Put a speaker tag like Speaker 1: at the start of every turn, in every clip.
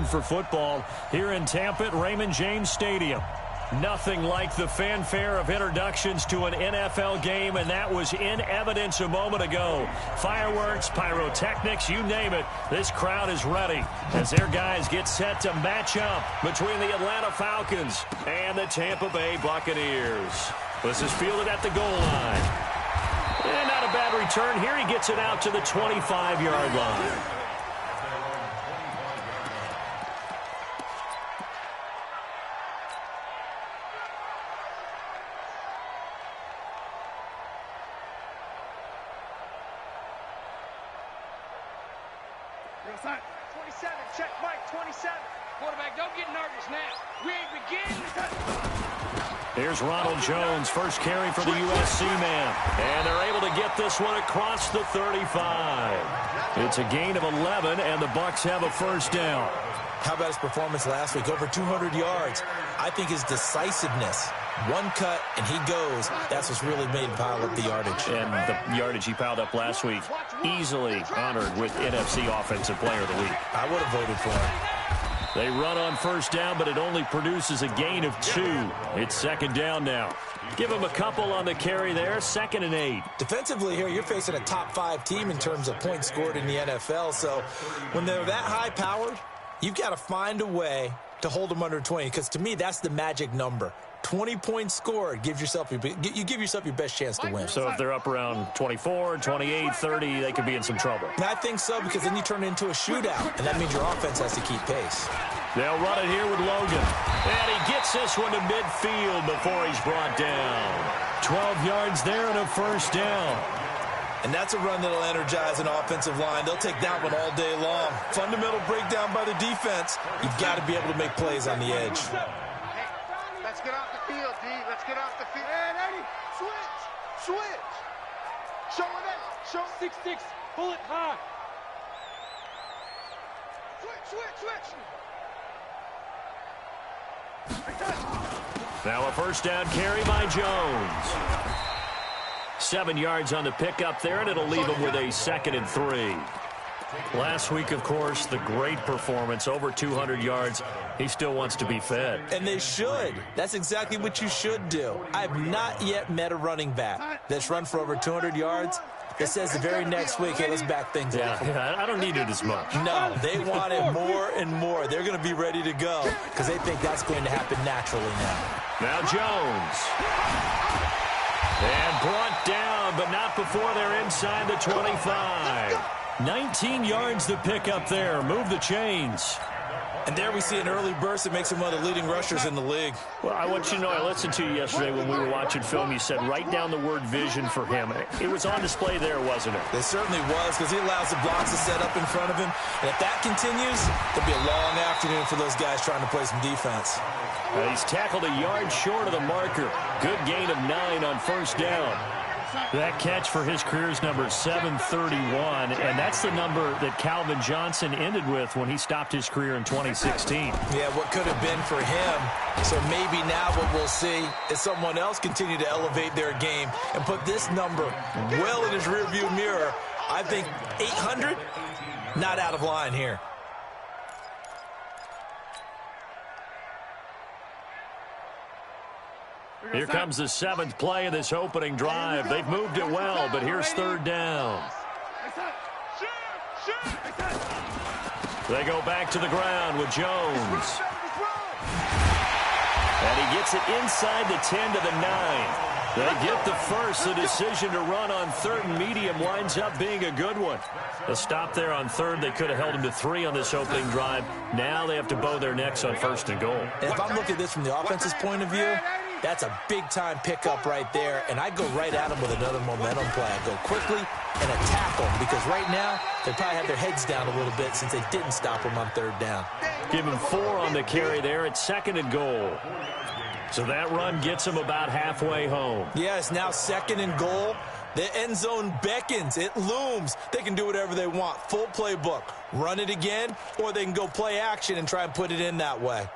Speaker 1: for football here in Tampa at Raymond James Stadium. Nothing like the fanfare of introductions to an NFL game, and that was in evidence a moment ago. Fireworks, pyrotechnics, you name it. This crowd is ready as their guys get set to match up between the Atlanta Falcons and the Tampa Bay Buccaneers. This is fielded at the goal line. And not a bad return here. He gets it out to the 25-yard line. Here's Ronald Jones, first carry for the USC man. And they're able to get this one across the 35. It's a gain of 11, and the Bucs have a first down.
Speaker 2: How about his performance last week? Over 200 yards. I think his decisiveness. One cut, and he goes. That's what's really made him pile up the yardage.
Speaker 1: And the yardage he piled up last week, easily honored with NFC Offensive Player of the Week.
Speaker 2: I would have voted for him.
Speaker 1: They run on first down, but it only produces a gain of 2. It's second down now. Give him a couple on the carry there, 2nd and 8.
Speaker 2: Defensively here, you're facing a top 5 team in terms of points scored in the NFL. So when they're that high-powered, you've got to find a way to hold them under 20, because to me, that's the magic number. 20 points scored, you give yourself your best chance to win.
Speaker 1: So if they're up around 24, 28, 30, they could be in some trouble.
Speaker 2: And I think so, because then you turn it into a shootout, and that means your offense has to keep pace.
Speaker 1: They'll run it here with Logan. And he gets this one to midfield before he's brought down. 12 yards there and a first down.
Speaker 2: And that's a run that'll energize an offensive line. They'll take that one all day long. Fundamental breakdown by the defense. You've got to be able to make plays on the edge.
Speaker 3: Let's get off the field, D. Let's get off the field. And Eddie, switch. Show it in. Show 6-6. Pull it high. Switch.
Speaker 1: Now a first down carry by Jones. 7 yards on the pickup there, and it'll leave him with a 2nd and 3. Last week, of course, the great performance, over 200 yards. He still wants to be fed.
Speaker 2: And they should. That's exactly what you should do. I've not yet met a running back that's run for over 200 yards that says the very next week, hey, let's back things up.
Speaker 1: Yeah, I don't need it as much.
Speaker 2: No, they want it more and more. They're going to be ready to go because they think that's going to happen naturally now.
Speaker 1: Now Jones. And brought down, but not before they're inside the 25. 19 yards to pick up there. Move the chains.
Speaker 2: And there we see an early burst that makes him one of the leading rushers in the league.
Speaker 1: Well, I want you to know, I listened to you yesterday when we were watching film. You said write down the word vision for him. It was on display there, wasn't it?
Speaker 2: It certainly was, because he allows the blocks to set up in front of him. And if that continues, it'll be a long afternoon for those guys trying to play some defense.
Speaker 1: He's tackled a yard short of the marker. Good gain of 9 on first down. That catch for his career is number 731, and that's the number that Calvin Johnson ended with when he stopped his career in 2016.
Speaker 2: Yeah, what could have been for him. So maybe now what we'll see is someone else continue to elevate their game and put this number well in his rearview mirror. I think 800, not out of line here.
Speaker 1: Here comes the 7th play of this opening drive. They've moved it well, but here's third down. They go back to the ground with Jones. And he gets it inside the 10 to the 9. They get the first. The decision to run on 3rd and medium winds up being a good one. The stop there on 3rd, they could have held him to 3 on this opening drive. Now they have to bow their necks on 1st and goal.
Speaker 2: And if I'm looking at this from the offense's point of view, that's a big-time pickup right there, and I go right at him with another momentum play. I go quickly and attack them, because right now they probably have their heads down a little bit since they didn't stop them on 3rd down.
Speaker 1: Give him 4 on the carry there at 2nd and goal. So that run gets him about halfway home.
Speaker 2: Yeah, it's now 2nd and goal. The end zone beckons. It looms. They can do whatever they want. Full playbook. Run it again, or they can go play action and try and put it in that way.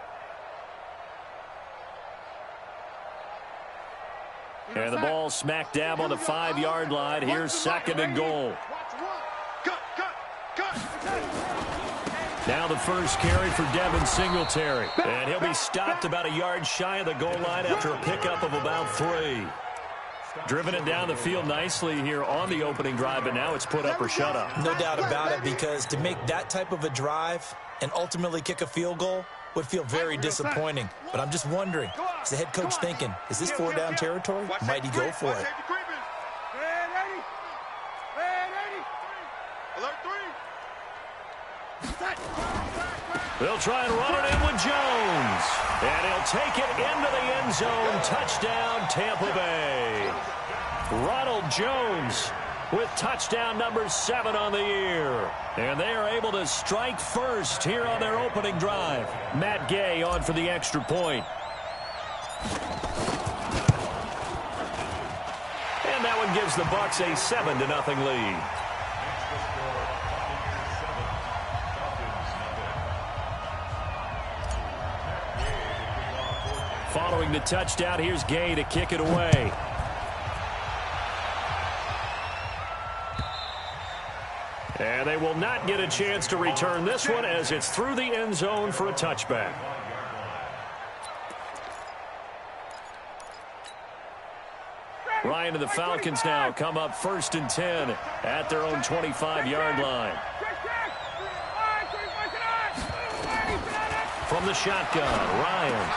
Speaker 1: And the ball smack dab on the 5-yard line. Here's 2nd and goal. Now the first carry for Devin Singletary. And he'll be stopped about a yard shy of the goal line after a pickup of about 3. Driven it down the field nicely here on the opening drive, but now it's put up or shut up.
Speaker 2: No doubt about it, because to make that type of a drive and ultimately kick a field goal would feel very disappointing. But I'm just wondering, is the head coach thinking, is this 4-down territory? Might he go for it?
Speaker 1: They'll try and run it in with Jones. And he'll take it into the end zone. Touchdown, Tampa Bay. Ronald Jones with touchdown number 7 on the year. And they are able to strike first here on their opening drive. Matt Gay on for the extra point. And that one gives the Bucs a 7-0 lead. Following the touchdown, here's Gay to kick it away. And they will not get a chance to return this one as it's through the end zone for a touchback. Ryan and the Falcons now come up 1st and 10 at their own 25-yard line. From the shotgun, Ryan.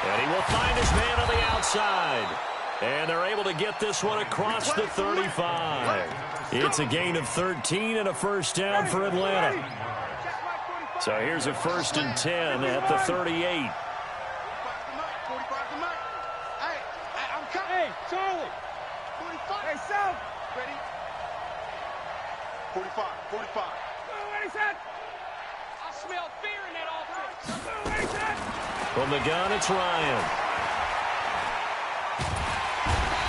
Speaker 1: And he will find his man on the outside. And they're able to get this one across the 35. It's a gain of 13 and a first down for Atlanta. So here's a 1st and 10 at the 38.
Speaker 3: Hey, Charlie. 45. Hey, Sam. Ready? 45. 45. What he said? I smell fear in that offense. What he said?
Speaker 1: From the gun, it's Ryan.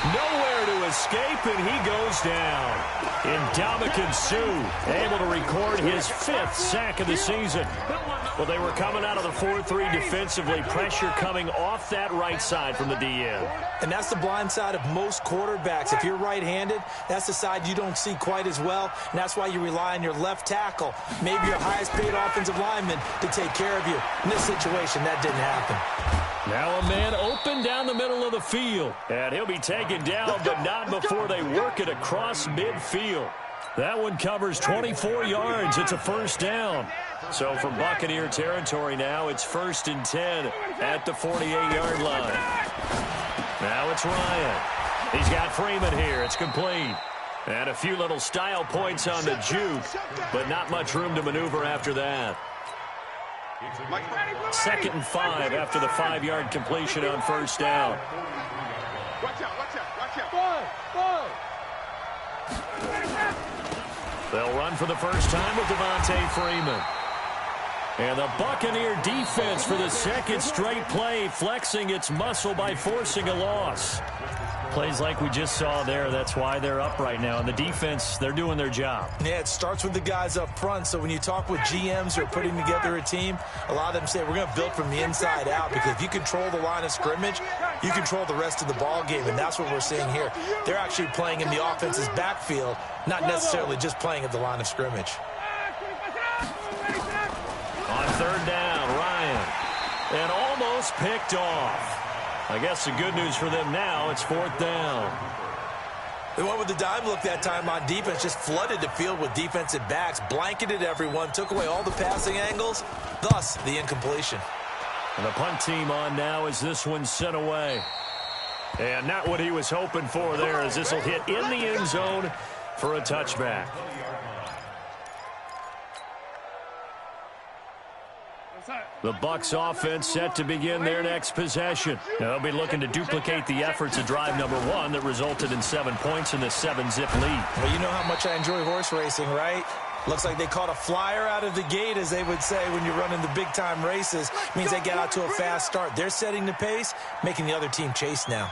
Speaker 1: Nowhere to escape, and he goes down. Ndamukong Suh able to record his 5th sack of the season. Well, they were coming out of the 4-3 defensively. Pressure coming off that right side from the DN.
Speaker 2: And that's the blind side of most quarterbacks. If you're right-handed, that's the side you don't see quite as well. And that's why you rely on your left tackle, maybe your highest-paid offensive lineman, to take care of you. In this situation, that didn't happen.
Speaker 1: Now a man open down the middle of the field. And he'll be taken down, but not before they work it across midfield. That one covers 24 yards. It's a first down. So from Buccaneer territory now, it's 1st and 10 at the 48-yard line. Now it's Ryan. He's got Freeman here. It's complete. And a few little style points on the juke, but not much room to maneuver after that. 2nd and 5 after the 5-yard completion on first down.
Speaker 3: Watch out, watch out, watch out.
Speaker 1: They'll run for the first time with Devontae Freeman. And the Buccaneer defense for the 2nd straight play, flexing its muscle by forcing a loss. Plays like we just saw there. That's why they're up right now. And the defense, they're doing their job.
Speaker 2: Yeah, it starts with the guys up front. So when you talk with GMs who are putting together a team, a lot of them say we're going to build from the inside out, because if you control the line of scrimmage, you control the rest of the ball game. And that's what we're seeing here. They're actually playing in the offense's backfield, not necessarily just playing at the line of scrimmage.
Speaker 1: On 3rd down, Ryan. And almost picked off. I guess the good news for them now, it's 4th down.
Speaker 2: They went with the dime look that time on defense, just flooded the field with defensive backs, blanketed everyone, took away all the passing angles, thus the incompletion.
Speaker 1: And the punt team on now as this one's sent away. And not what he was hoping for there, as this will hit in the end zone for a touchback. The Bucs offense set to begin their next possession. They'll be looking to duplicate the efforts of drive number 1 that resulted in 7 points in the 7-zip lead.
Speaker 2: Well, you know how much I enjoy horse racing, right? Looks like they caught a flyer out of the gate, as they would say when you're running the big-time races. Means they get out to a fast start. They're setting the pace, making the other team chase now.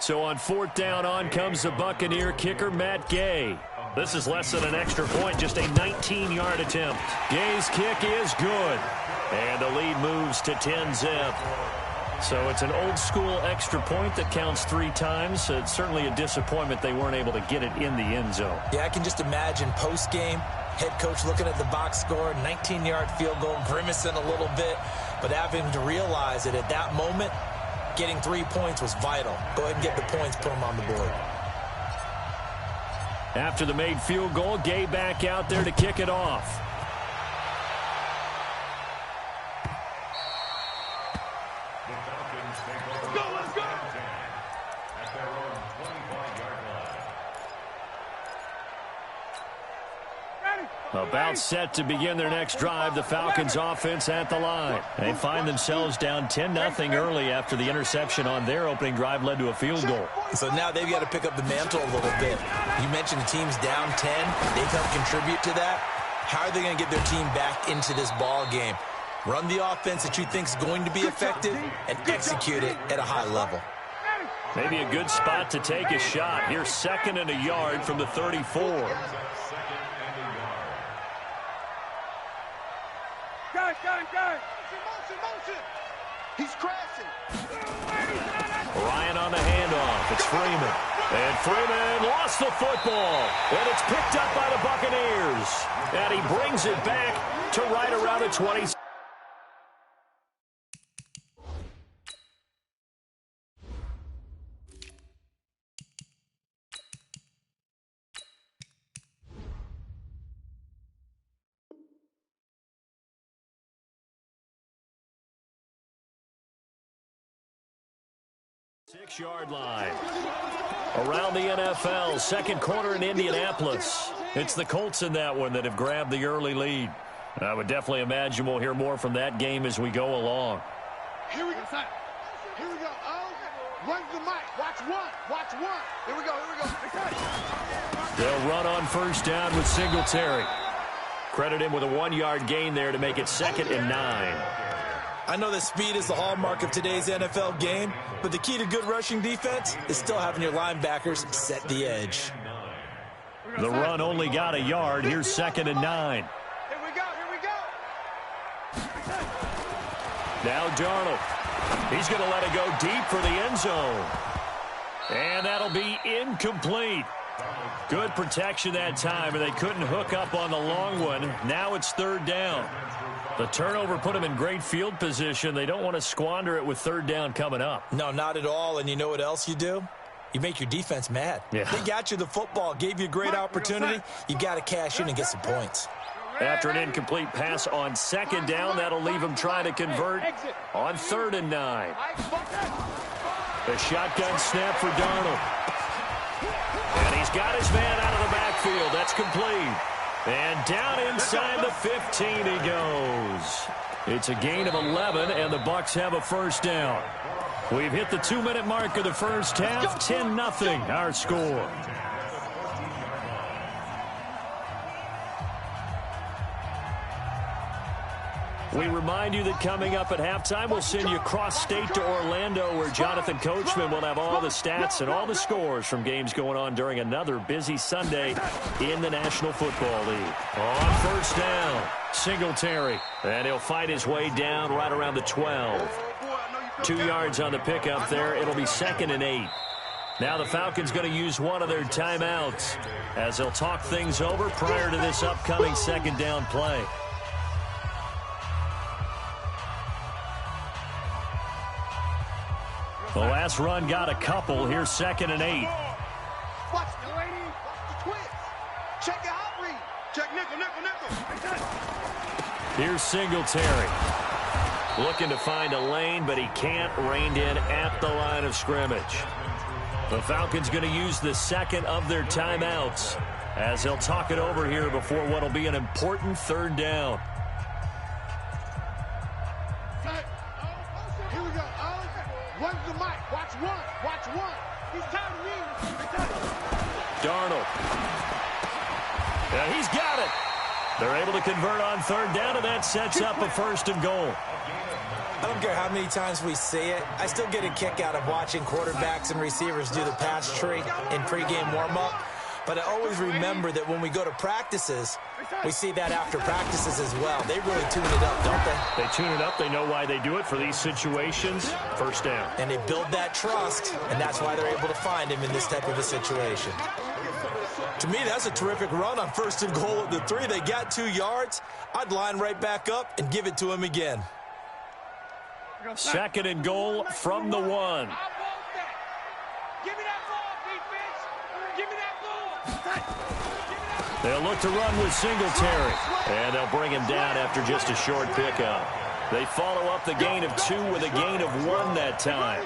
Speaker 1: So on 4th down, on comes the Buccaneer kicker, Matt Gay. This is less than an extra point, just a 19-yard attempt. Gay's kick is good. And the lead moves to 10-zip. So it's an old-school extra point that counts 3 times. It's certainly a disappointment they weren't able to get it in the end zone.
Speaker 2: Yeah, I can just imagine post-game, head coach looking at the box score, 19-yard field goal, grimacing a little bit, but having to realize that at that moment, getting 3 points was vital. Go ahead and get the points, put them on the board.
Speaker 1: After the made field goal, Gay back out there to kick it off. About set to begin their next drive, the Falcons offense at the line. They find themselves down 10-0 early after the interception on their opening drive led to a field goal.
Speaker 2: So now they've got to pick up the mantle a little bit. You mentioned the team's down 10. They help contribute to that. How are they going to get their team back into this ball game? Run the offense that you think is going to be effective and execute it at a high level.
Speaker 1: Maybe a good spot to take a shot. Here's 2nd and a yard from the 34.
Speaker 3: Guys. Motion. He's crashing.
Speaker 1: Ryan on the handoff. It's Freeman. And Freeman lost the football. And it's picked up by the Buccaneers. And he brings it back to right around the 20. Six-yard line. Around the NFL, second quarter in Indianapolis. It's the Colts in that one that have grabbed the early lead. I would definitely imagine we'll hear more from that game as we go along.
Speaker 3: Here we go. Run the mic. Watch one. Here we go.
Speaker 1: They'll run on first down with Singletary. Credit him with a 1-yard gain there to make it 2nd and 9.
Speaker 2: I know that speed is the hallmark of today's NFL game, but the key to good rushing defense is still having your linebackers set the edge.
Speaker 1: The run only got a yard. Here's 2nd and 9.
Speaker 3: Here we go.
Speaker 1: Now Darnold. He's going to let it go deep for the end zone. And that'll be incomplete. Good protection that time, and they couldn't hook up on the long one. Now it's 3rd down. The turnover put them in great field position. They don't want to squander it with 3rd down coming up.
Speaker 2: No, not at all. And you know what else you do? You make your defense mad.
Speaker 1: Yeah.
Speaker 2: They got you the football, gave you a great opportunity. You got to cash in and get some points.
Speaker 1: After an incomplete pass on 2nd down, that'll leave them trying to convert on 3rd and 9. The shotgun snap for Darnold. And he's got his man out of the backfield. That's complete. And down inside the 15 he goes. It's a gain of 11, and the Bucs have a first down. We've hit the 2-minute mark of the first half. 10-0 our score. We remind you that coming up at halftime, we'll send you cross-state to Orlando, where Jonathan Coachman will have all the stats and all the scores from games going on during another busy Sunday in the National Football League. On first down, Singletary. And he'll fight his way down right around the 12. 2 yards on the pickup there. It'll be 2nd and 8. Now the Falcons going to use one of their timeouts as they'll talk things over prior to this upcoming 2nd down play. The last run got a couple. Here's 2nd and 8.
Speaker 3: Watch the lady. Watch the twist. Check the hot read. Check nickel.
Speaker 1: Here's Singletary. Looking to find a lane, but he can't. Reined in at the line of scrimmage. The Falcons going to use the 2nd of their timeouts as they'll talk it over here before what will be an important 3rd down.
Speaker 3: Here we go. Run the mic. Watch one. He's tired of me.
Speaker 1: Darnold. And he's got it. They're able to convert on 3rd down, and that sets up a 1st and goal.
Speaker 2: I don't care how many times we see it. I still get a kick out of watching quarterbacks and receivers do the pass tree in pregame warm-up. But I always remember that when we go to practices, we see that after practices as well. They really tune it up, don't they?
Speaker 1: They tune it up. They know why they do it for these situations. First down.
Speaker 2: And they build that trust, and that's why they're able to find him in this type of a situation. To me, that's a terrific run on 1st and goal at the 3. They got 2 yards. I'd line right back up and give it to him again.
Speaker 1: 2nd and goal from the 1. They'll look to run with Singletary. And they'll bring him down after just a short pickup. They follow up the gain of 2 with a gain of 1 that time.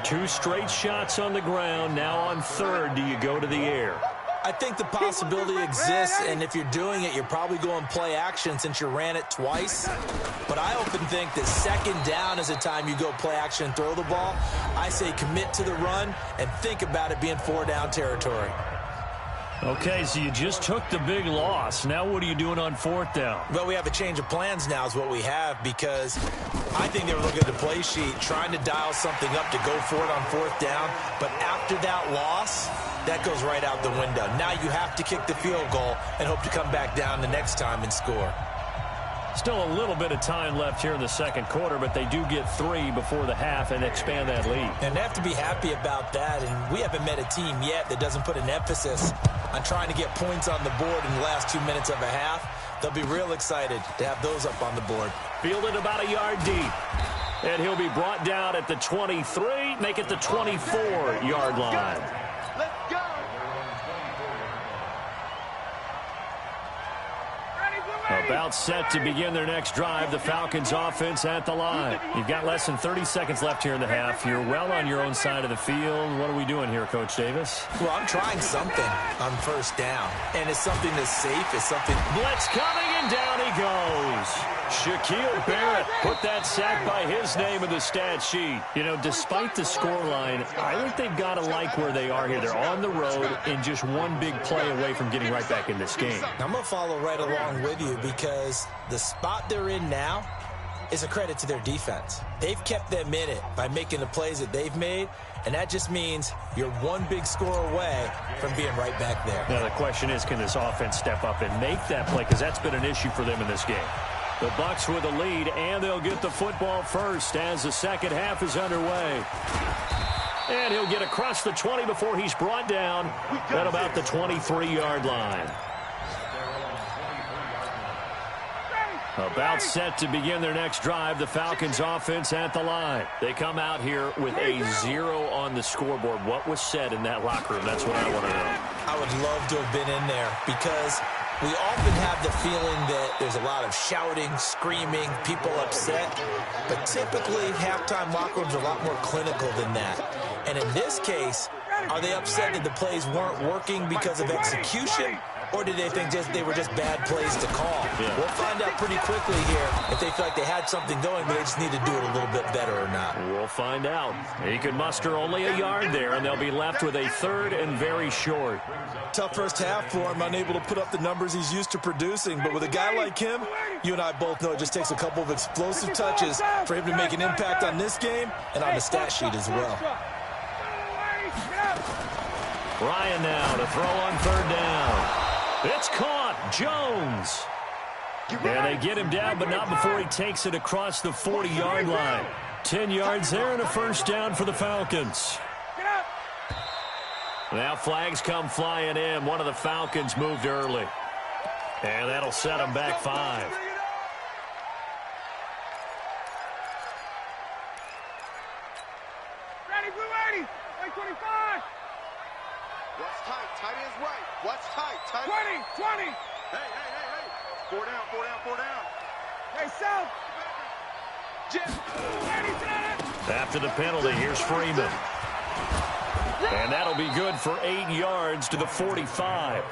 Speaker 1: 2 straight shots on the ground. Now on 3rd, do you go to the air?
Speaker 2: I think the possibility exists, and if you're doing it, you're probably going play action since you ran it twice. But I often think that 2nd down is the time you go play action and throw the ball. I say commit to the run and think about it being 4-down territory.
Speaker 1: Okay, so you just took the big loss. Now what are you doing on 4th down?
Speaker 2: Well, we have a change of plans now is what we have, because I think they were looking at the play sheet, trying to dial something up to go for it on 4th down. But after that loss, that goes right out the window. Now you have to kick the field goal and hope to come back down the next time and score.
Speaker 1: Still a little bit of time left here in the 2nd quarter, but they do get 3 before the half and expand that lead.
Speaker 2: And they have to be happy about that, and we haven't met a team yet that doesn't put an emphasis on trying to get points on the board in the last 2 minutes of a half. They'll be real excited to have those up on the board.
Speaker 1: Fielded about a yard deep. And he'll be brought down at the 23, make it the 24-yard line.
Speaker 3: Let's go.
Speaker 1: About set to begin their next drive. The Falcons offense at the line. You've got less than 30 seconds left here in the half. You're well on your own side of the field. What are we doing here, Coach Davis?
Speaker 2: Well, I'm trying something on 1st down. And it's something that's safe. It's something...
Speaker 1: Blitz coming, and down he goes. Shaquille Barrett put that sack by his name in the stat sheet. You know, despite the scoreline, I think they've got to like where they are here. They're on the road and just one big play away from getting right back in this game.
Speaker 2: I'm going to follow right along with you, because the spot they're in now is a credit to their defense. They've kept them in it by making the plays that they've made, and that just means you're one big score away from being right back there.
Speaker 1: Now, the question is, can this offense step up and make that play? Because that's been an issue for them in this game. The Bucs with a lead, and they'll get the football first as the 2nd half is underway. And he'll get across the 20 before he's brought down at about the 23-yard line. About set to begin their next drive, the Falcons offense at the line. They come out here with a 0 on the scoreboard. What was said in that locker room? That's what I want to know.
Speaker 2: I would love to have been in there, because we often have the feeling that there's a lot of shouting, screaming, people upset. But typically, halftime locker rooms are a lot more clinical than that. And in this case, are they upset that the plays weren't working because of execution? Or did they think they were just bad plays to call? Yeah. We'll find out pretty quickly here if they feel like they had something going, but they just need to do it a little bit better or not.
Speaker 1: We'll find out. He can muster only a yard there, and they'll be left with a 3rd and very short.
Speaker 2: Tough first half for him, unable to put up the numbers he's used to producing. But with a guy like him, you and I both know it just takes a couple of explosive touches for him to make an impact on this game and on the stat sheet as well.
Speaker 1: Ryan now to throw on 3rd down. It's caught. Jones. And they get him down, but not before he takes it across the 40-yard line. 10 yards there and a 1st down for the Falcons. Now flags come flying in. One of the Falcons moved early. And that'll set them back 5.
Speaker 3: Ready, blue 80. 25. What's tight? Tight is right. What's tight? Tight. 20. Hey. 4 down. Hey, South.
Speaker 1: After the penalty, here's Freeman. And that'll be good for 8 yards to the 45.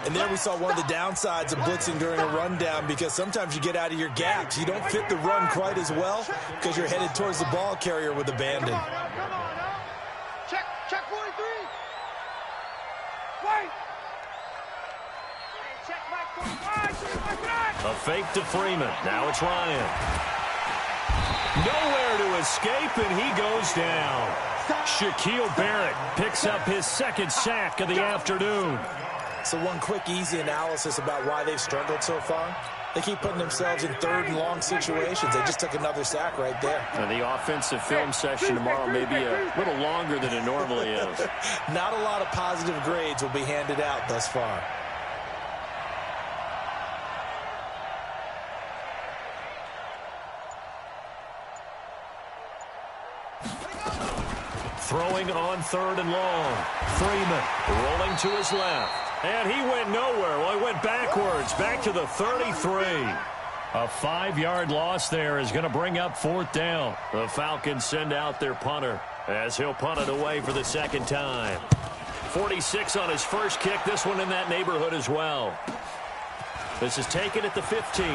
Speaker 2: And there we saw one of the downsides of blitzing during a rundown, because sometimes you get out of your gaps. You don't fit the run quite as well because you're headed towards the ball carrier with abandon.
Speaker 3: Come on now. Check 43. Wait. Check back 45.
Speaker 1: A fake to Freeman. Now it's Ryan. Nowhere to escape, and he goes down. Shaquille Barrett picks up his second sack of the afternoon.
Speaker 2: So one quick, easy analysis about why they've struggled so far. They keep putting themselves in third and long situations. They just took another sack right there.
Speaker 1: And the offensive film session tomorrow may be a little longer than it normally is.
Speaker 2: Not a lot of positive grades will be handed out thus far.
Speaker 1: Throwing on third and long. Freeman rolling to his left. And he went nowhere. Well, he went backwards, back to the 33. A 5-yard loss there is going to bring up fourth down. The Falcons send out their punter as he'll punt it away for the second time. 46 on his first kick. This one in that neighborhood as well. This is taken at the 15.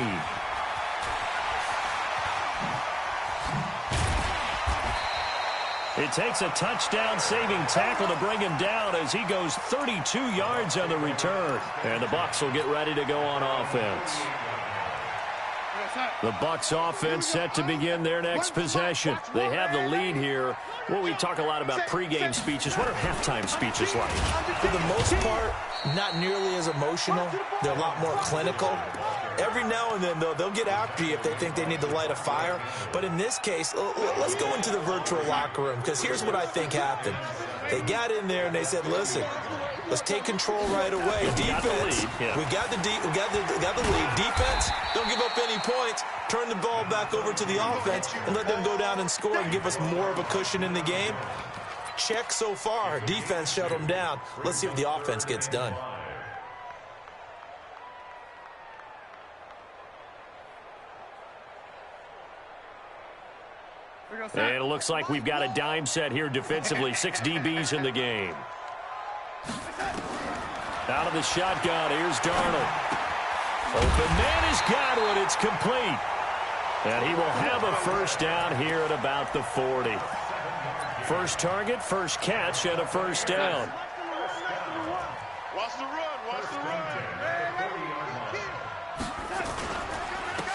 Speaker 1: It takes a touchdown-saving tackle to bring him down as he goes 32 yards on the return. And the Bucs will get ready to go on offense. The Bucs offense set to begin their next possession. They have the lead here. Well, we talk a lot about pregame speeches. What are halftime speeches like?
Speaker 2: For the most part, not nearly as emotional. They're a lot more clinical. Every now and then, though, they'll get after you if they think they need to light a fire. But in this case, let's go into the virtual locker room, because here's what I think happened. They got in there and they said, listen, let's take control right away. Defense, we got the lead. Defense, don't give up any points. Turn the ball back over to the offense and let them go down and score and give us more of a cushion in the game. Check so far. Defense shut them down. Let's see if the offense gets done.
Speaker 1: And it looks like we've got a dime set here defensively. 6 DBs in the game. Out of the shotgun, here's Darnold. Open man has got it. It's complete. And he will have a first down here at about the 40. First target, first catch, and a first down.
Speaker 3: Watch the run, watch the run.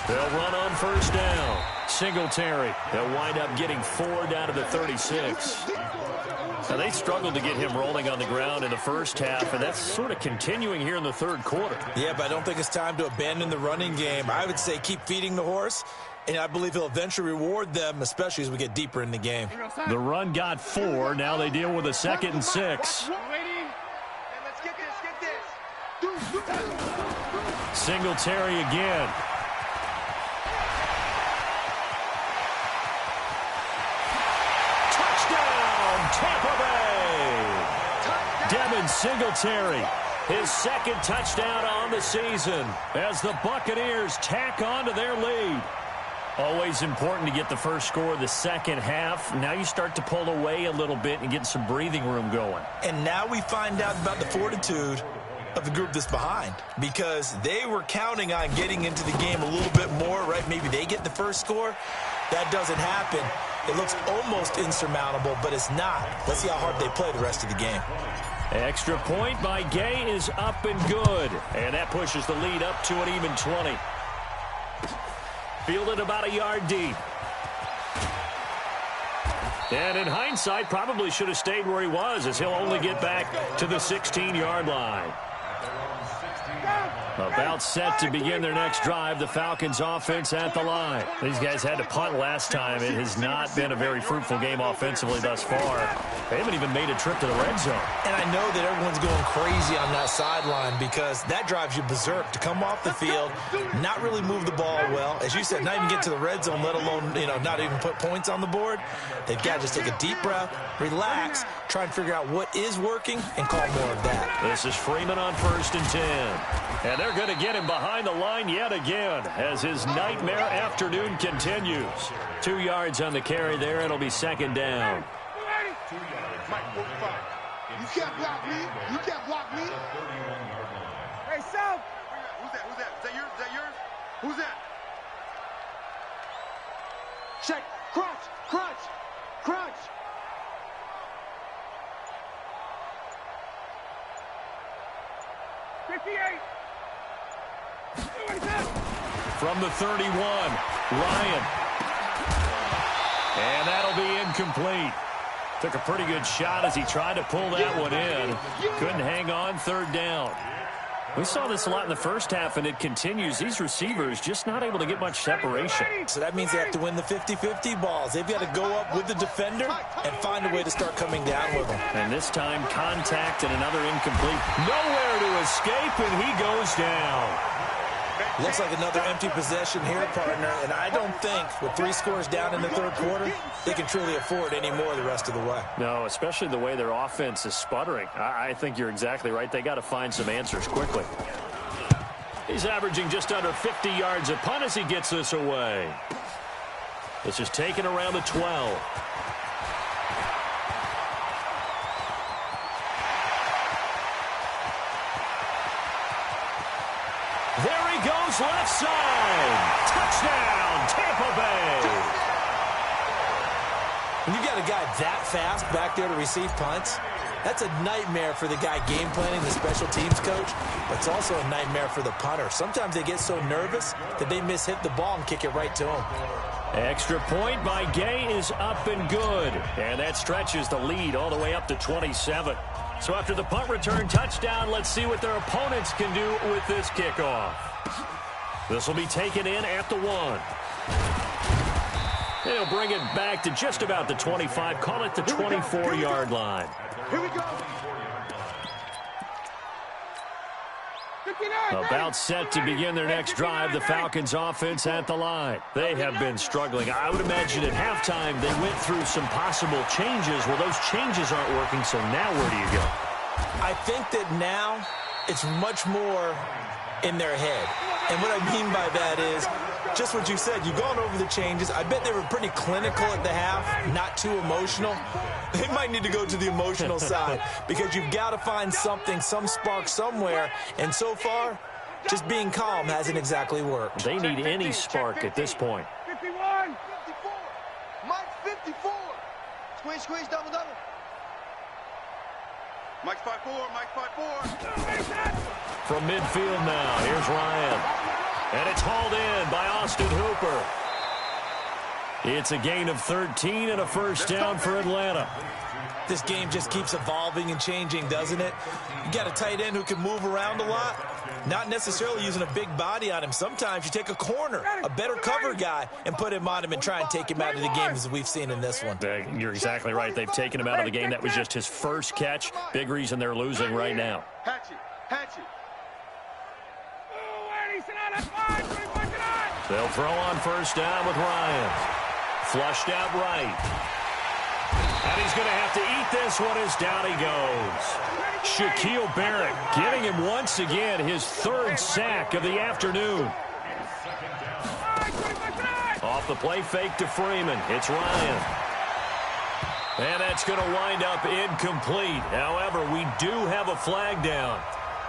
Speaker 1: They'll run on first down. Singletary. They'll wind up getting 4 down to the 36. Now, they struggled to get him rolling on the ground in the first half, and that's sort of continuing here in the third quarter.
Speaker 2: Yeah, but I don't think it's time to abandon the running game. I would say keep feeding the horse, and I believe he'll eventually reward them, especially as we get deeper in the game.
Speaker 1: The run got 4. Now they deal with a 2nd and 6. Singletary again. Tampa Bay. Devin Singletary, his 2nd touchdown on the season as the Buccaneers tack on to their lead. Always important to get the first score of the second half. Now you start to pull away a little bit and get some breathing room going.
Speaker 2: And now we find out about the fortitude of the group that's behind, because they were counting on getting into the game a little bit more, right? Maybe they get the first score. That doesn't happen. It looks almost insurmountable, but it's not. Let's see how hard they play the rest of the game.
Speaker 1: Extra point by Gay is up and good. And that pushes the lead up to an even 20. Fielded about a yard deep. And in hindsight, probably should have stayed where he was, as he'll only get back to the 16-yard line. About set to begin their next drive, the Falcons offense at the line. These guys had to punt last time. It has not been a very fruitful game offensively thus far. They haven't even made a trip to the red zone.
Speaker 2: And I know that everyone's going crazy on that sideline, because that drives you berserk to come off the field, not really move the ball well. As you said, not even get to the red zone, let alone, not even put points on the board. They've got to just take a deep breath, relax, try and figure out what is working, and call more of that.
Speaker 1: This is Freeman on 1st and 10. And they're going to get him behind the line yet again as his nightmare afternoon continues. 2 yards on the carry there. It'll be 2nd down.
Speaker 3: You can't block me. You can't block me. Hey, Sal. Who's that? Who's that? Is that yours? Is that yours? Who's that? Check. Crunch. Crunch. Crunch.
Speaker 1: From the 31, Ryan. And that'll be incomplete. Took a pretty good shot as he tried to pull that one in. Couldn't hang on, third down. We saw this a lot in the first half, and it continues. These receivers just not able to get much separation.
Speaker 2: So that means they have to win the 50-50 balls. They've got to go up with the defender and find a way to start coming down with them.
Speaker 1: And this time, contact and another incomplete. Nowhere to escape, and he goes down.
Speaker 2: Looks like another empty possession here, partner. And I don't think, with 3 scores down in the third quarter, they can truly afford any more the rest of the way.
Speaker 1: No, especially the way their offense is sputtering. I think you're exactly right. They got to find some answers quickly. He's averaging just under 50 yards a punt as he gets this away. This is taken around the 12. There he goes, left side. Touchdown, Tampa Bay.
Speaker 2: When you've got a guy that fast back there to receive punts, that's a nightmare for the guy game planning, the special teams coach, but it's also a nightmare for the punter. Sometimes they get so nervous that they mishit the ball and kick it right to him.
Speaker 1: Extra point by Gay is up and good. And that stretches the lead all the way up to 27. So after the punt return touchdown, let's see what their opponents can do with this kickoff. This will be taken in at the 1. They'll bring it back to just about the 25. Call it the 24-yard line.
Speaker 3: Here we go.
Speaker 1: About set to begin their next drive, the Falcons offense at the line. They have been struggling. I would imagine at halftime they went through some possible changes. Well, those changes aren't working, so now where do you go?
Speaker 2: I think that now it's much more in their head. And what I mean by that is just what you said. You've gone over the changes. I bet they were pretty clinical at the half, not too emotional. They might need to go to the emotional side because you've got to find something, some spark somewhere. And so far, just being calm hasn't exactly worked.
Speaker 1: They need any spark at this point.
Speaker 3: 51. 54. Mike 54. Squeeze, squeeze, double, double. Mike's 5-4. Mike's 5-4.
Speaker 1: From midfield now, here's Ryan. And it's hauled in by Austin Hooper. It's a gain of 13 and a first down for Atlanta.
Speaker 2: This game just keeps evolving and changing, doesn't it? You got a tight end who can move around a lot, not necessarily using a big body on him. Sometimes you take a corner, a better cover guy, and put him on him and try and take him out of the game as we've seen in this one.
Speaker 1: You're exactly right. They've taken him out of the game. That was just his first catch. Big reason they're losing right now.
Speaker 3: Hatchet, hatchet.
Speaker 1: They'll throw on first down with Ryan. Flushed out right. And he's going to have to eat this one as down he goes. Shaquille Barrett getting him once again his third sack of the afternoon. Off the play fake to Freeman. It's Ryan. And that's going to wind up incomplete. However, we do have a flag down.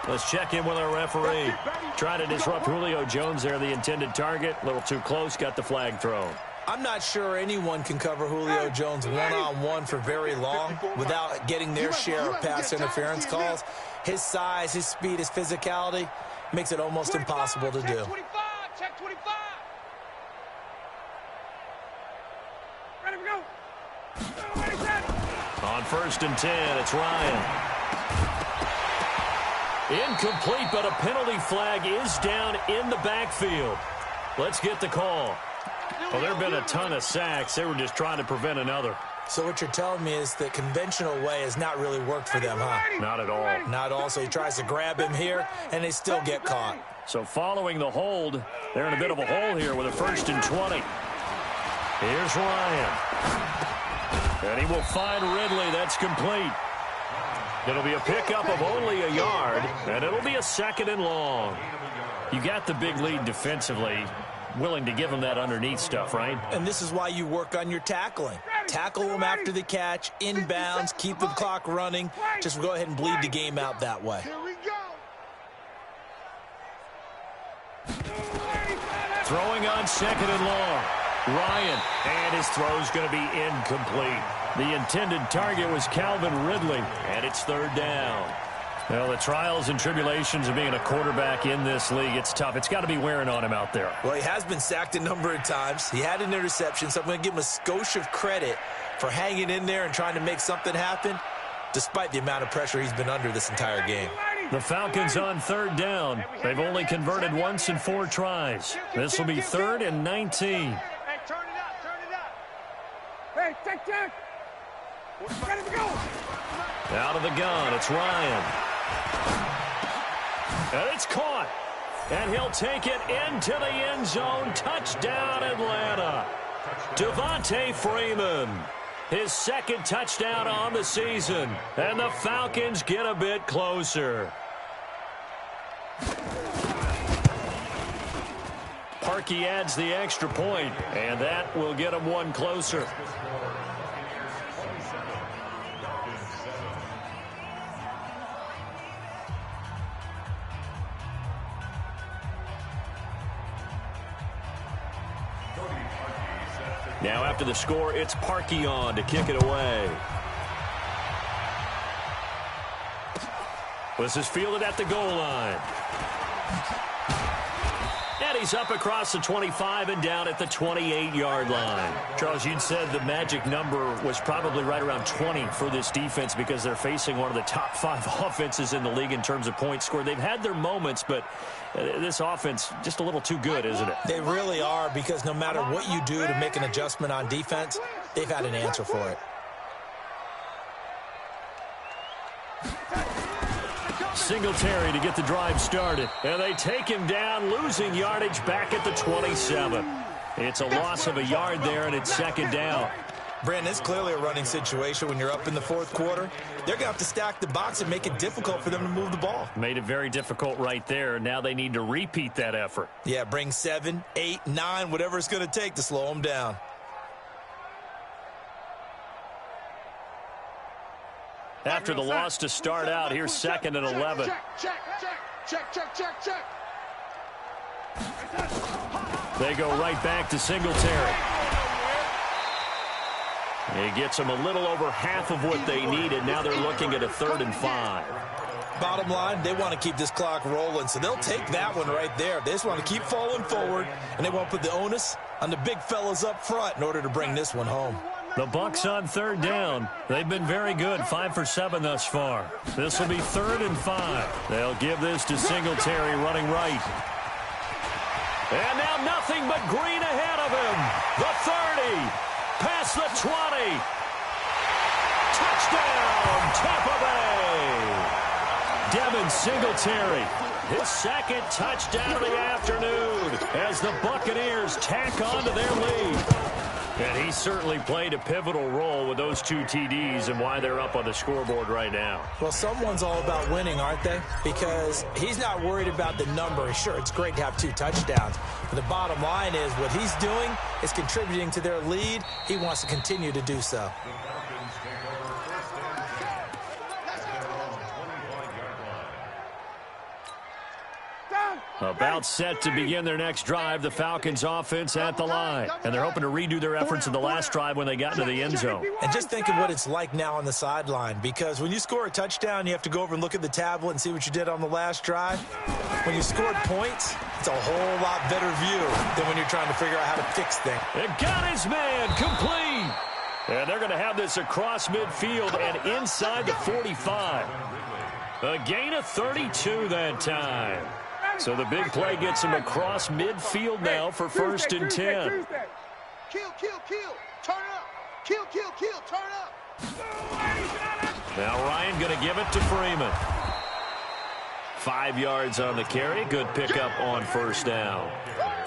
Speaker 1: Let's check in with our referee. Trying to disrupt Julio Jones there, the intended target. A little too close, got the flag thrown.
Speaker 2: I'm not sure anyone can cover Julio Jones one-on-one for very long without getting their share of pass interference calls. His size, his speed, his physicality makes it almost impossible to do.
Speaker 3: Check 25. Ready to go.
Speaker 1: On first and 10, it's Ryan. Incomplete, but a penalty flag is down in the backfield. Let's get the call. Well, there have been a ton of sacks. They were just trying to prevent another.
Speaker 2: So what you're telling me is the conventional way has not really worked for them, huh?
Speaker 1: Not at all.
Speaker 2: Not at all. So he tries to grab him here, and they still get caught.
Speaker 1: So following the hold, they're in a bit of a hole here with a first and 20. Here's Ryan. And he will find Ridley. That's complete. It'll be a pickup of only a yard, and it'll be a second and long. You got the big lead defensively, willing to give them that underneath stuff, right?
Speaker 2: And this is why you work on your tackling. Tackle them after the catch, inbounds, keep the clock running. Just go ahead and bleed the game out that way.
Speaker 3: Here we go.
Speaker 1: Throwing on second and long. Ryan, and his throw's going to be incomplete. The intended target was Calvin Ridley, and it's third down. Well, the trials and tribulations of being a quarterback in this league, it's tough. It's got to be wearing on him out there.
Speaker 2: Well, he has been sacked a number of times. He had an interception, so I'm going to give him a skosh of credit for hanging in there and trying to make something happen, despite the amount of pressure he's been under this entire game.
Speaker 1: The Falcons on third down. They've only converted once in 4 tries. This will be 3rd and 19.
Speaker 3: Hey, turn it up, turn it up.
Speaker 4: Hey, check. Ready to go.
Speaker 1: Out of the gun, it's Ryan. And it's caught. And he'll take it into the end zone. Touchdown, Atlanta. Devontae Freeman. His 2nd touchdown on the season. And the Falcons get a bit closer. Parkey adds the extra point, and that will get him 1 closer. Now after the score, it's Parkey on to kick it away. This is fielded at the goal line. And he's up across the 25 and down at the 28-yard line. Charles, you'd said the magic number was probably right around 20 for this defense because they're facing one of the top 5 offenses in the league in terms of points scored. They've had their moments, but this offense just a little too good, isn't it?
Speaker 2: They really are, because no matter what you do to make an adjustment on defense, they've had an answer for it.
Speaker 1: Singletary to get the drive started. And they take him down, losing yardage back at the 27. It's a loss of a yard there, and it's 2nd down.
Speaker 2: Brandon, it's clearly a running situation when you're up in the 4th quarter. They're going to have to stack the box and make it difficult for them to move the ball.
Speaker 1: Made it very difficult right there. Now they need to repeat that effort.
Speaker 2: Yeah, bring 7, 8, 9, whatever it's going to take to slow them down.
Speaker 1: After the loss to start out, here's 2nd and 11.
Speaker 3: Check.
Speaker 1: They go right back to Singletary. He gets them a little over half of what they needed. Now they're looking at a 3rd and 5.
Speaker 2: Bottom line, they want to keep this clock rolling, so they'll take that one right there. They just want to keep falling forward, and they want to put the onus on the big fellas up front in order to bring this one home.
Speaker 1: The Bucs on 3rd down. They've been very good, 5 for 7 thus far. This will be 3rd and 5. They'll give this to Singletary running right. And now nothing but green ahead of him. The 30, past the 20. Touchdown, Tampa Bay. Devin Singletary, his 2nd touchdown of the afternoon as the Buccaneers tack on to their lead. And he certainly played a pivotal role with those 2 TDs and why they're up on the scoreboard right now.
Speaker 2: Well, someone's all about winning, aren't they? Because he's not worried about the number. Sure, it's great to have 2 touchdowns. But the bottom line is what he's doing is contributing to their lead. He wants to continue to do so.
Speaker 1: About set to begin their next drive, the Falcons offense at the line. And they're hoping to redo their efforts in the last drive when they got into the end zone.
Speaker 2: And just think of what it's like now on the sideline, because when you score a touchdown, you have to go over and look at the tablet and see what you did on the last drive. When you scored points, it's a whole lot better view than when you're trying to figure out how to fix things.
Speaker 1: It got his man complete. And they're going to have this across midfield and inside the 45. A gain of 32 that time. So the big play gets him across midfield now for 1st and 10.
Speaker 3: Kill. Turn up. Kill. Turn up.
Speaker 1: Now Ryan going to give it to Freeman. 5 yards on the carry. Good pickup on 1st down.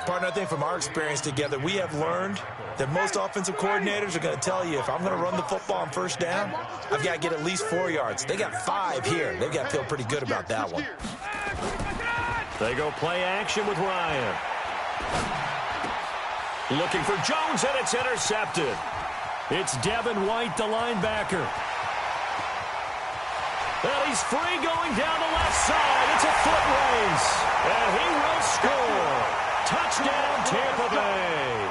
Speaker 2: Partner, I think from our experience together, we have learned that most offensive coordinators are going to tell you, if I'm going to run the football on 1st down, I've got to get at least 4 yards. They got 5 here. They've got to feel pretty good about that one.
Speaker 1: They go play action with Ryan. Looking for Jones, and it's intercepted. It's Devin White, the linebacker. And he's free going down the left side. It's a foot race. And he will score. Touchdown, Tampa Bay.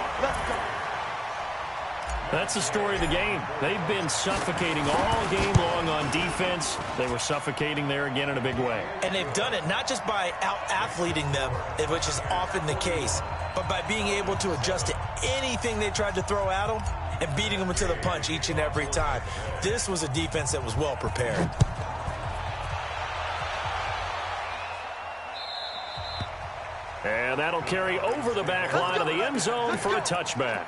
Speaker 1: That's the story of the game. They've been suffocating all game long on defense. They were suffocating there again in a big way.
Speaker 2: And they've done it not just by out-athleting them, which is often the case, but by being able to adjust to anything they tried to throw at them and beating them to the punch each and every time. This was a defense that was well prepared.
Speaker 1: And that'll carry over the back line of the end zone for a touchback.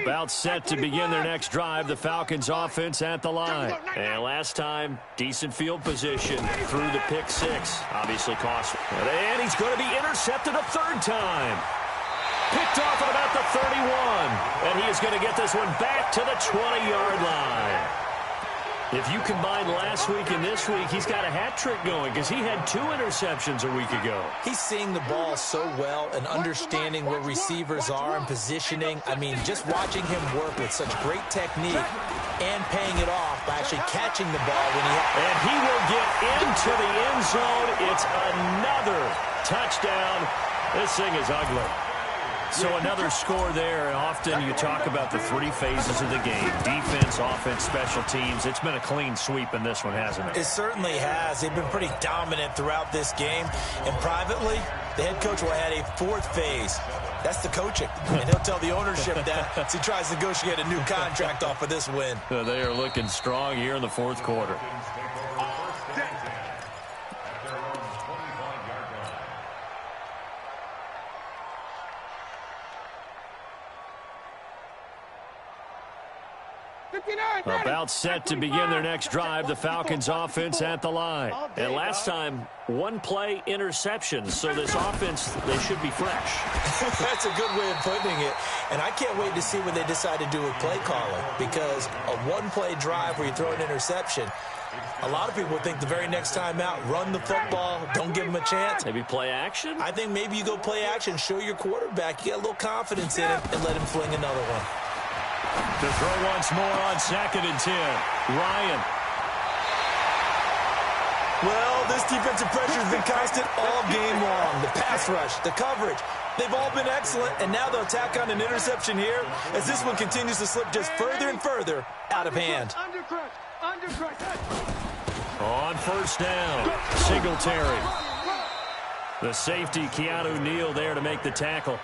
Speaker 1: About set to begin their next drive, the Falcons offense at the line. And last time, decent field position through the pick six. Obviously cost. And he's going to be intercepted a third time. Picked off at about the 31. And he is going to get this one back to the 20-yard line. If you combine last week and this week, he's got a hat trick going because he had 2 interceptions a week ago.
Speaker 2: He's seeing the ball so well and understanding where receivers are and positioning. I mean, just watching him work with such great technique and paying it off by actually catching the ball when he...
Speaker 1: And he will get into the end zone. It's another touchdown. This thing is ugly. So another score there, and often you talk about the 3 phases of the game: defense, offense, special teams. It's been a clean sweep in this one, hasn't it?
Speaker 2: It certainly has. They've been pretty dominant throughout this game. And privately, the head coach will add a 4th phase. That's the coaching. And he'll tell the ownership that as he tries to negotiate a new contract off of this win.
Speaker 1: They are looking strong here in the 4th quarter. About set to begin their next drive, the Falcons offense at the line. And last time, 1-play interception. So this offense, they should be fresh.
Speaker 2: That's a good way of putting it. And I can't wait to see what they decide to do with play calling, because a 1-play drive where you throw an interception, a lot of people think the very next time out, run the football, don't give them a chance.
Speaker 1: Maybe play action?
Speaker 2: I think maybe you go play action, show your quarterback you got a little confidence in him, and let him fling another one.
Speaker 1: To throw once more on 2nd and 10. Ryan.
Speaker 2: Well, this defensive pressure has been constant all game long. The pass rush, the coverage, they've all been excellent, and now they'll tack on an interception here as this one continues to slip just further and further out of hand.
Speaker 1: On 1st down, Singletary. The safety, Keanu Neal, there to make the tackle.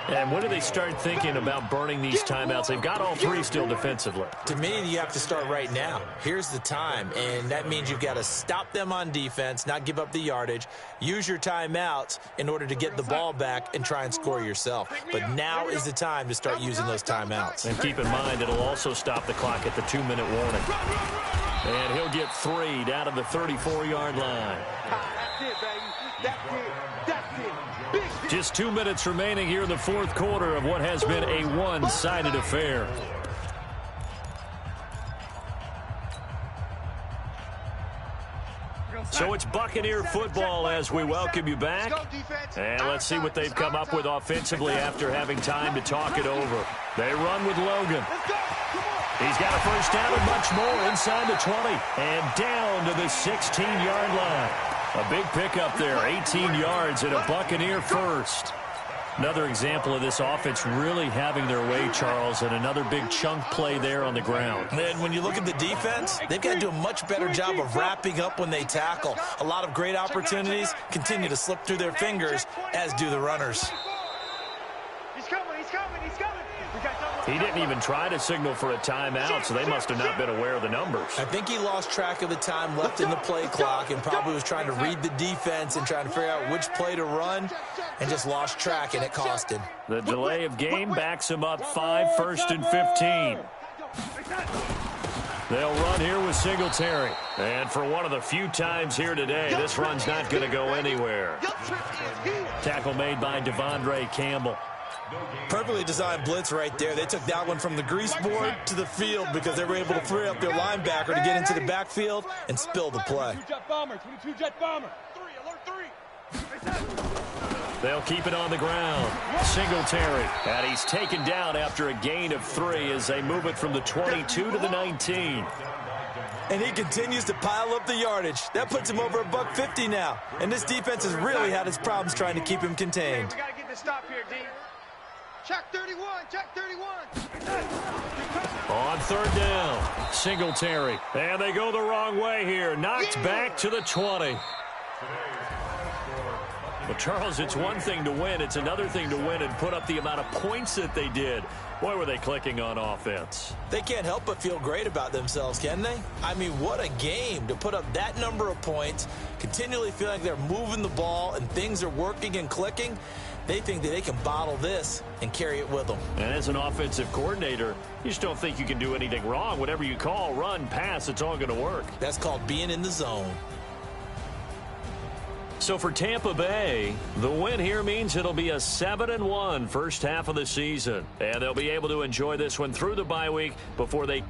Speaker 1: And when do they start thinking about burning these timeouts? They've got all 3 still defensively.
Speaker 2: To me, you have to start right now. Here's the time, and that means you've got to stop them on defense, not give up the yardage, use your timeouts in order to get the ball back and try and score yourself. But now is the time to start using those timeouts.
Speaker 1: And keep in mind, it'll also stop the clock at the 2-minute warning. And he'll get 3 down to the 34-yard line.
Speaker 3: That's it, baby. That's it. That's it.
Speaker 1: Just 2 minutes remaining here in the 4th quarter of what has been a one-sided affair. So it's Buccaneer football as we welcome you back. And let's see what they've come up with offensively after having time to talk it over. They run with Logan. He's got a 1st down and much more inside the 20. And down to the 16-yard line. A big pickup there, 18 yards and a Buccaneer 1st. Another example of this offense really having their way, Charles, and another big chunk play there on the ground.
Speaker 2: And when you look at the defense, they've got to do a much better job of wrapping up when they tackle. A lot of great opportunities continue to slip through their fingers, as do the runners.
Speaker 3: He's coming, he's coming, he's coming.
Speaker 1: He didn't even try to signal for a timeout, so they must have not been aware of the numbers.
Speaker 2: I think he lost track of the time left in the play clock and probably was trying to read the defense and trying to figure out which play to run and just lost track, and it cost him.
Speaker 1: The delay of game backs him up 5, 1st and 15. They'll run here with Singletary. And for one of the few times here today, this run's not going to go anywhere. Tackle made by Devondre Campbell.
Speaker 2: Perfectly designed blitz right there. They took that one from the grease board to the field because they were able to free up their linebacker to get into the backfield and spill the play.
Speaker 4: 22 jet bomber, 22 jet bomber.
Speaker 3: 3, alert 3.
Speaker 1: They'll keep it on the ground. Singletary. And he's taken down after a gain of 3 as they move it from the 22 to the 19.
Speaker 2: And he continues to pile up the yardage. That puts him over $150 now. And this defense has really had its problems trying to keep him contained.
Speaker 3: We got to get the stop here, D. Check 31, check 31.
Speaker 1: On 3rd down, Singletary. And they go the wrong way here. Knocked back to the 20. Well, Charles, it's one thing to win. It's another thing to win and put up the amount of points that they did. Boy, were they clicking on offense.
Speaker 2: They can't help but feel great about themselves, can they? I mean, what a game to put up that number of points, continually feeling like they're moving the ball and things are working and clicking. They think that they can bottle this and carry it with them.
Speaker 1: And as an offensive coordinator, you just don't think you can do anything wrong. Whatever you call, run, pass, it's all going to work.
Speaker 2: That's called being in the zone.
Speaker 1: So for Tampa Bay, the win here means it'll be a 7-1 first half of the season. And they'll be able to enjoy this one through the bye week before they